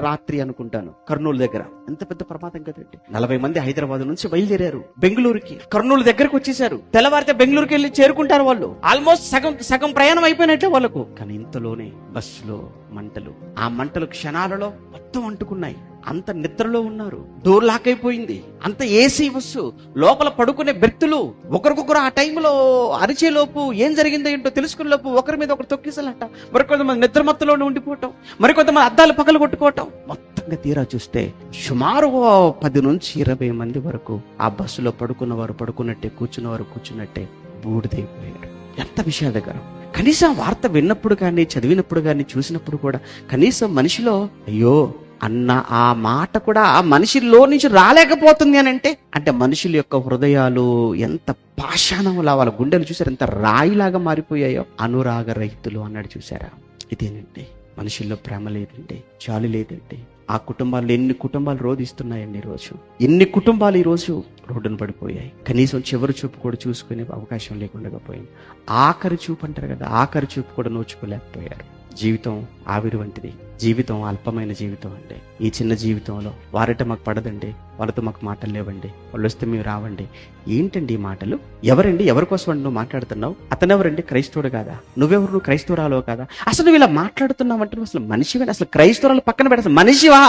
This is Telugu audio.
రాత్రి అనుకుంటాను కర్నూలు దగ్గర. ఎంత పెద్ద ప్రమాదం కదండి. 40 మంది హైదరాబాద్ నుంచి బయలుదేరారు బెంగళూరుకి. కర్నూలు దగ్గరకు వచ్చేసారు. తెల్లవారితే బెంగళూరుకి వెళ్ళి చేరుకుంటారు వాళ్ళు. ఆల్మోస్ట్ సగం ప్రయాణం అయిపోయినట్టే వాళ్ళకు. కానీ ఇంతలోనే బస్సులో మంటలు. ఆ మంటలు క్షణాలలో మొత్తం అంటుకున్నాయి. అంత నిద్రలో ఉన్నారు. డోర్ లాక్ అయిపోయింది. అంత ఏసీ బస్సు. లోపల పడుకునే బెర్తులు. ఒకరికొకరు ఆ టైంలో అరిచేలోపు ఏం జరిగిందో ఏంటో తెలుసుకునే లోపు ఒకరి మీద ఒకరు తొక్కిసలాట. మరికొంతమంది నిద్ర మత్తులోనే ఉండిపోవటం, మరికొంతమంది అద్దాలు పగలు కొట్టుకోవటం. మొత్తంగా తీరా చూస్తే సుమారు 10 నుంచి 20 మంది వరకు ఆ బస్సులో పడుకున్నవారు పడుకున్నట్టే, కూర్చున్నవారు కూర్చున్నట్టే బూడిదైపోయారు. ఎంత విషాదకరం. కనీసం వార్త విన్నప్పుడు కానీ, చదివినప్పుడు కానీ, చూసినప్పుడు కూడా కనీసం మనిషిలో అయ్యో అన్న ఆ మాట కూడా ఆ మనిషిలో నుంచి రాలేకపోతుంది అని అంటే మనుషుల యొక్క హృదయాలు ఎంత పాషాణంలా, వాళ్ళ గుండెలు చూసారు ఎంత రాయిలాగా మారిపోయాయో. అనురాగ రహితులు అన్నాడు చూసారా. ఇదేనండి, మనుషుల్లో ప్రేమ లేదండి, జాలి లేదండి. ఆ కుటుంబాల్లో ఎన్ని కుటుంబాలు రోధిస్తున్నాయండి ఈరోజు. ఎన్ని కుటుంబాలు ఈరోజు రోడ్డును పడిపోయాయి. కనీసం చివరి చూపు కూడా చూసుకునే అవకాశం లేకుండా పోయింది. ఆఖరి చూపు అంటారు కదా, ఆఖరి చూపు కూడా నోచుకోలేకపోయారు. జీవితం ఆవిరి వంటిది. జీవితం అల్పమైన జీవితం అండి. ఈ చిన్న జీవితంలో వారంటే మాకు పడదండి, వాళ్ళతో మాకు మాటలు లేవండి, వాళ్ళు వస్తే మేము రావండి. ఏంటండి ఈ మాటలు? ఎవరండి? ఎవరి కోసం అండి నువ్వు మాట్లాడుతున్నావు? అతనెవరండి? క్రైస్తవుడు కాదా? నువ్వెవరు? నువ్వు క్రైస్తవురాలో కాదా? అసలు నువ్వు ఇలా మాట్లాడుతున్నావు అంటే అసలు మనిషివే? అసలు క్రైస్తవురాలు పక్కన పెడతావు, మనిషివా?